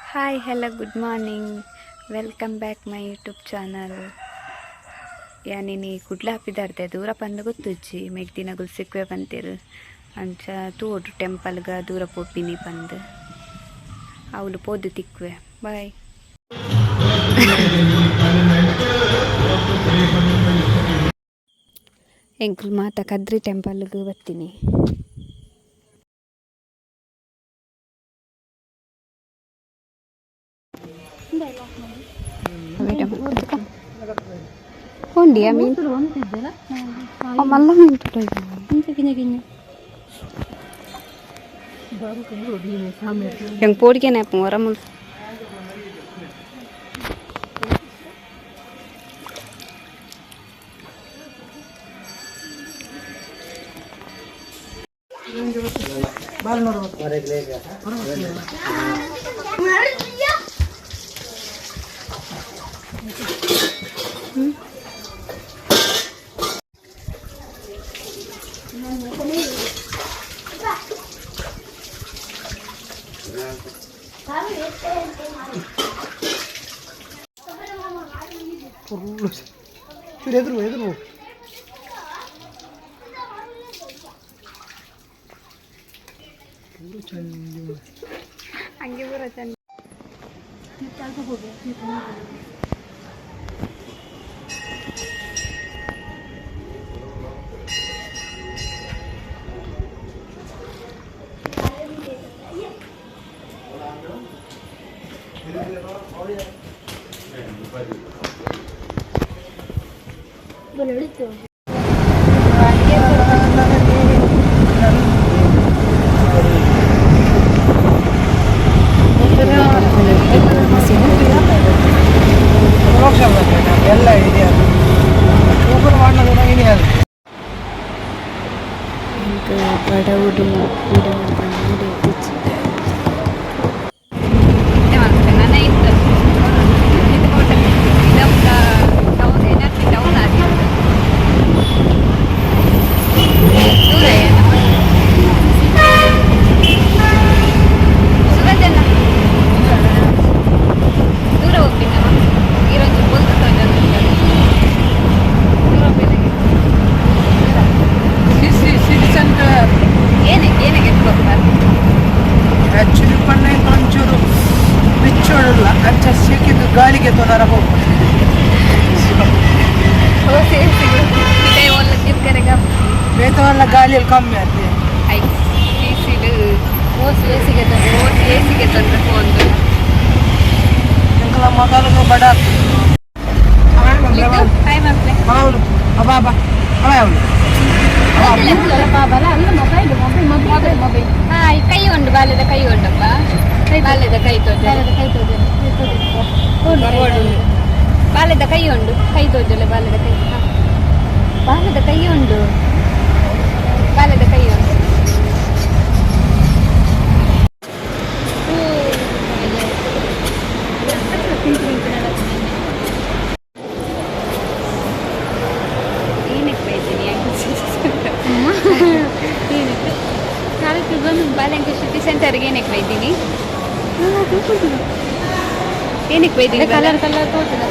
Hi hello good morning welcome back my YouTube channel ಯಾನಿನಿ ಕುಡ್ಲ ಹಾಪಿದಾರ್ದೆ ದೂರ ಪಂದು ಗೊತ್ತುಜ್ಜಿ ಮೆಗ್ದಿನಗುಲ್ ಸಿಕ್ವೆ ಬಂತಿರು ಅಂಚ ತೂಡು ಟೆಂಪಲ್ಗ ದೂರ ಪೋಪಿನಿ ಪಂದು ಅವಳು ಪೋದು ತಿಕ್ವೆ ಬಾಯ್ ಎಂಕುಲ್ ಮಾತ ಕದ್ರಿ ಟೆಂಪಲ್ಗೆ ಬರ್ತೀನಿ ಹೋಂಡಿಯಾ ಮೀನು ಮಲ್ಲ ಮೀನು yang podi kan apa orang mul bal nor mare glega ಎದುರು ಹಂಗೆ ಬರ ಚಂದ ಎಲ್ಲ ಇದೆಯಾ ಸೂಪರ್ ಮಾಡಲು ಏನಿಲ್ಲ ಬಡ ಉಡುಮು ನೋಡಿ ತಿಚ್ಚಿ ಗಾಳಿಗೆ ತೊಂದರೆ ಹೋಗ್ಬೋದು ಬೇತವಲ್ಲ ಗಾಳಿಯಲ್ಲಿ ಕಮ್ಮಿ ಆಗ್ತದೆ ಮಗನು ಬಡ ಕೈ ಉಂಡು ಬಾಲ್ಯದ ಕೈ ಉಂಡಪ್ಪ ಬಾಲ್ಯದ ಕೈ ಬಾಲ್ಯದ ಕೈ ಉಂಡು ಕೈ ತೋಜಲ್ಲ ಬಾಲ್ಯದ ಕೈ ಬಾಲ್ಯದ ಕೈ ಉಂಡು ಬಾಲ್ಯದ ಕೈ ಉಂಡು ಏನಕ್ಕೆ ಬೈತೀನಿ ಬಾಲ್ಯಂಕ ಶುದ್ಧಿ ಸೆಂಟರ್ಗೆ ಏನಕ್ಕೆ ಬೈತೀನಿ ಏನಕ್ಕೆ ಬೈತೀನಿ ಕಲರ್ ತೋರ್ತಿಲ್ಲ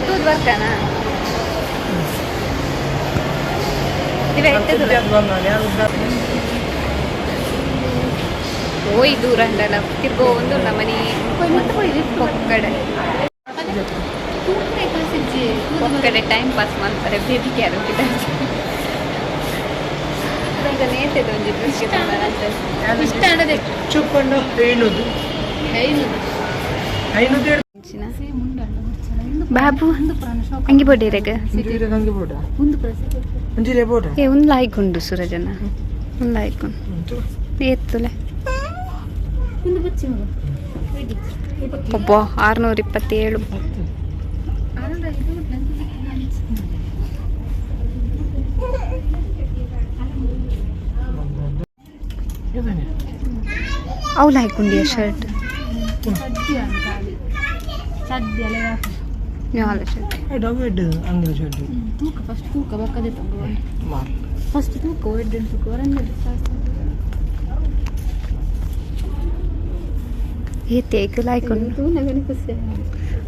ತೂದ್ ಬರ್ತಾನ ಹೋಯ್ ದೂರ ಅಂಡಲ್ಲ ತಿರ್ಗೋ ಒಂದು ನಮ್ಮನೆ ಒಕ್ಕಡೆ ಒಕ್ಕಡೆ ಟೈಮ್ ಪಾಸ್ ಮಾಡ್ತಾರೆ ಬೇಬಿಗೆ ಯಾರು ನೇತದ ಒಂದು ಇಷ್ಟ ಅನ್ನೋದೇ ಚುಕ್ಕೊಂಡು ಬಾಬು ಹಂಗೆ ಬೋಡಿರೆಗ ಏ ಒಂದು ಲಾಯ್ಕೊಂಡು ಸುರಜನ ಒಂದು ಲಾಯ್ಕೊಂಡು ಏತ್ತುಲೆ ಒಬ್ಬ 627 ಅವು ಹಾಕೊಂಡಿಯ ಶರ್ಟ್ ನ್ಯಾಲ ಶರ್ಟ್ ಡಬೆಡ್ ಅಂಗಡಿ ಶರ್ಟ್ ತೂಕ ಫಸ್ಟ್ ತೂಕ ಬಕ್ಕದೆ ತಂಗು ಫಸ್ಟ್ ತೂಕ ಒಡ್ಡೆ ತೂಕ ವರಂಗದೆ ఏ తేకులు ఆయిಕೊಂಡು ತೂ ನಗನೆ ಖುಷಿ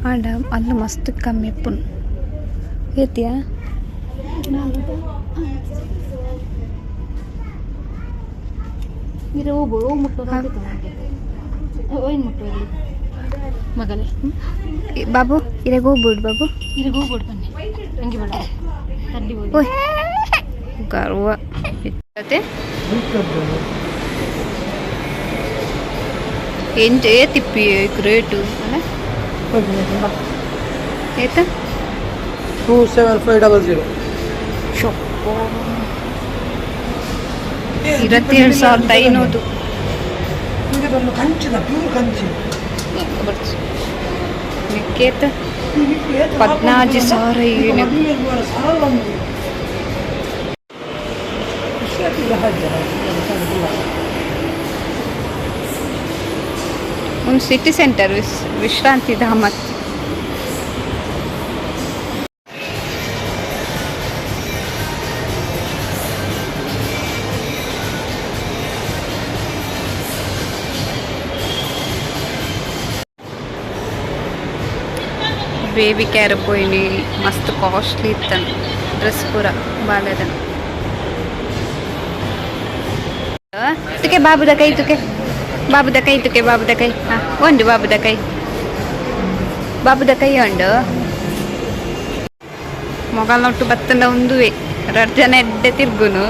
ಆಂಡ ಅಲ್ಲಿ ಮಸ್ತ್ ಕಮ್ಮಿ ಎಪ್ಪುನ್ ಏತಿಯಾ మీరు ఓ ముట్టో ఓయిన్ ముట్టో ಮಗಲೇ ಬಾಬು ಇರಗೋ ಬಿಡು ಬಾಬು ಇರಗೋ ಬಿಡ್ತಾನೆ ಹಂಗೆ ಬಿಡ ತಡ್ಡಿ ಬಿಡು ಓಯ್ ಗರ್ವ ಇತ್ತತೆ ಎಂಜೆ ತಿಪ್ಪಿ ಗ್ರೇಟ್ ಅಲ್ಲ ಏತ 27500 ಶೊಪ್ಪೋ 27500 ಇದು ಬಂದು ಕಂಚಿನ ಪ್ಯೂರ್ ಕಂಚಿ ಬರ್ಚು ನಿಕ್ಕೇತ 14000 ಏನು ಒಂದು ಸಿಟಿ ಸೆಂಟರ್ ವಿಶ್ರಾಂತಿ ಧಾಮ ಬೇಬಿ ಕ್ಯಾರ್ ಪೋಯಿನಿ ಮಸ್ತ್ ಕಾಸ್ಟ್ಲಿ ಇತ್ತನು ಡ್ರೆಸ್ ಪೂರ ಬಾಲೆದನು ತುಕೆ ಬಾಬುದ ಕೈ ತುಕೆ ಬಾಬುದ ಕೈ ತುಕೆ ಬಾಬುದ ಕೈ ಹಾಂ ಒಂದು ಬಾಬುದ ಕೈ ಉಂಡು ಮೊಗಲ್ನೊಟ್ಟು ಬತ್ತಂದ ಒಂದುವೆ 2 ಜನ ಎಡ್ಡೆ ತಿರ್ಗುನು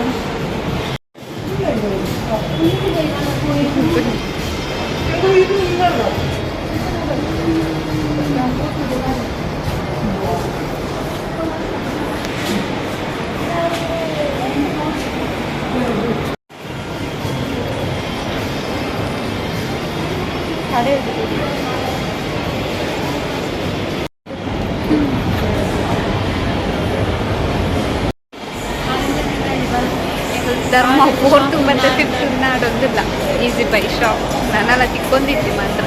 ಧರ್ಮ ಫೋಟು ಮತ್ತೆ ತಿಂటున్నాడొద్దుಲ್ಲ ಈಸಿ ಬೈ ಶಾಪ್ ನಾನೆಲ್ಲ ತಿಕ್ಕೊಂದಿದ್ದೆ ಮಾತ್ರ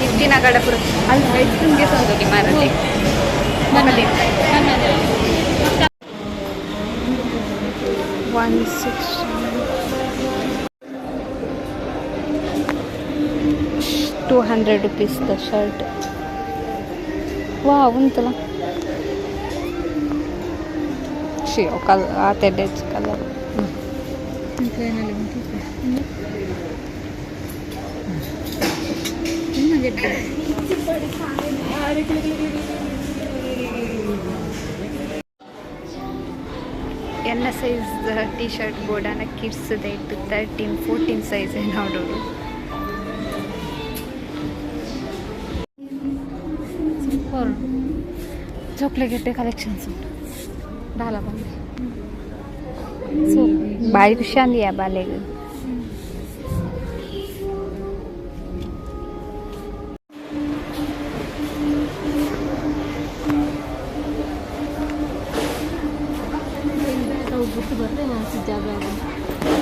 ಇತ್ತಿನ ಗಡಪುರ ಅಲ್ಲಿ ice ಕ್ರೀಮ್ಗೆ ತಂದೋಗಿ ಮಾರಲ್ಲಿ 200 rupees the shirt. Wow, untala. She okal ate color. ಎನ್ನ ಸೈಜ್ ಟೀ ಶರ್ಟ್ ಬೋರ್ಡಾನ ಕಿಡ್ಸ್ದ ಇತ್ತು 13-14 ಸೈಜ್ ನೋಡೋದು ಸೂಪರ್ ಚಾಕ್ಲೇಟ್ ಕಲೆಕ್ಷನ್ಸ್ ಉಂಟು ಬಾಲ ಬಂದು ಸೊ ಬಾಯಿ ಖುಷಿ ಅಂದಿಯಾ ಬಾಲೆಗೆ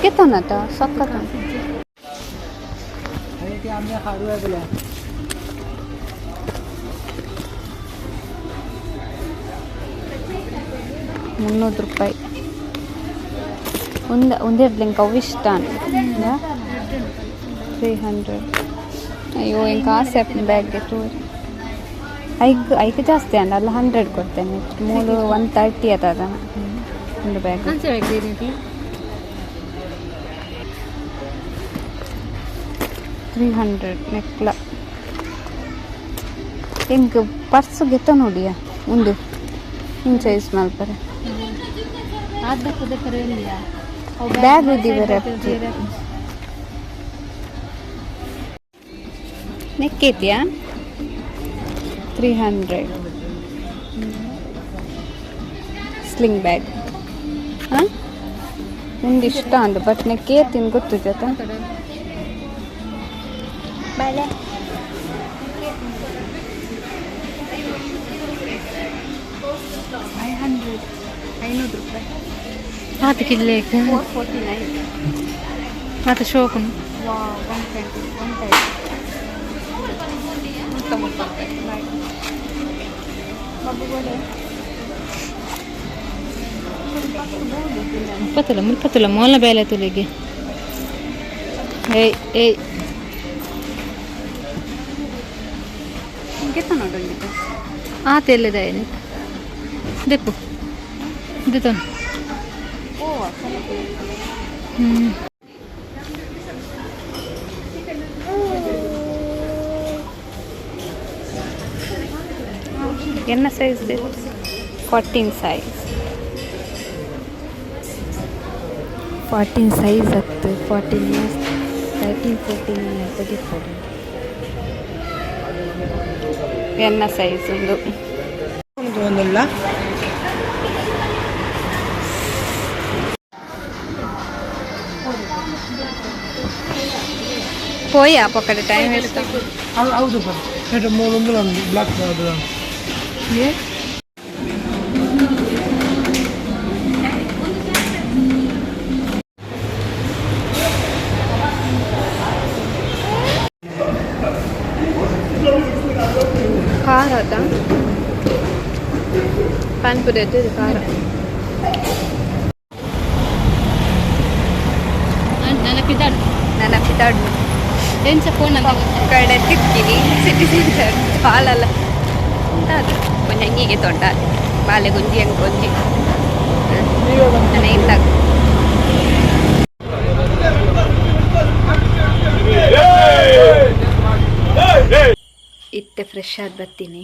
कितना था सबका था ₹300 ಒಂದೆರಡು ಅವು ಇಷ್ಟ 300 ಅಯ್ಯೋ ಏನು ಕಾಸು ಬ್ಯಾಗ್ಗೆ ತೋರಿ ಐದು ಜಾಸ್ತಿ ಅಲ್ಲ 100 ಕೊಡ್ತೇನೆ 130 ಅದ ಒಂದು ಬ್ಯಾಗ್ 300 ನೆಕ್ಲ ಹೆಂಗೆ ಪರ್ಸು ಗೆತ್ತ ನೋಡಿಯಾ ಒಂದು ಹಿಂಗೆ ಸೈಜ್ ಮಲ್ಪರೆ ಬ್ಯಾಗ್ ಇದ್ದೀವರೆ ನೆಕ್ಕೈತಿಯಾ 300 ಸ್ಲಿಂಗ್ ಬ್ಯಾಗ್ ಹಾಂ ನಿಮ್ಗೆ ಇಷ್ಟ ಅಂದು ಬಟ್ ನೆಕ್ಕೇತೀನಿ ಗೊತ್ತು ಜೊತೆ ಬಾಳೆ ₹500 ಮಾತು ಕಿಲ್ಲೇಕ 449 ಮಾತು ಶೋಕನು 120 ಮುಪ್ಪತ್ತಲ್ಲ ಮುಲ್ಪತ್ತಲ್ಲ ಮೊಲ ಬೇಲೆ ತುಲಿಗೆ ಏಯ್ ಏಯ್ ಕೆತ್ತ ನೋಡೋಂಗಿತ್ತು ಆತ ಎಲ್ಲಿದೆ ದೆಪ್ಪು ಇದು ಎನ್ನ ಸೈಜ್ 14 ಸೈಜ್ 14 ಸೈಜ್ ಹತ್ತು 14 ಇಯರ್ಸ್ 13 14 ತೆಗಿಸ್ಬೋದು ಎನ್ನ ಸೈಜ್ ಒಂದು ಒಂದಲ್ಲ పోయా పక్కన టైం వేస్ట్ ಹೌದು ಬರ್ ಮೂರೊಂದು ಒಂದು ಬ್ಲಾಕ್ ಅದು ಖಾರ ಅದ ಪಾನಿಪುರಿ ಅದು ಇದು ಖಾರ ನೆನಪಿದಾಡು ಏನು ಫೋನ್ ಕಡೆ ತಿರ್ತೀನಿ ಸಿಟಿ ಸೆಂಟರ್ ಹಾಲಲ್ಲ ಅದು ಕೊಂಚ ಹಂಗಿಗೆ ತೊಂಡ ಬಾಲೆ ಗುಂಜಿ ಹಂಗೆ ಗೊಂಜಿ ನನ್ನ ಇದ್ದಾಗ ಇತ್ತೆ ಫ್ರೆಶ್ ಆಗಿ ಬರ್ತೀನಿ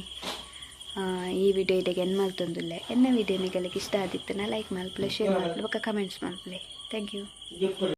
ಈ ವಿಡಿಯೋ ಇಲ್ಲಿಗೆ ಏನು ಮಾಡ್ತೊಂದಿಲ್ಲ ಎನ್ನ ವಿಡಿಯೋ ನಿಮಗೆ ಇಷ್ಟ ಆದಿತ್ತು ನಾ ಲೈಕ್ ಮಾಡ್ಪ್ಲೆ ಶೇರ್ ಮಾಡ್ಲಿ ಬೊಕ್ಕ ಕಮೆಂಟ್ಸ್ ಮಾಡ್ಪ್ಲೆ ಥ್ಯಾಂಕ್ ಯು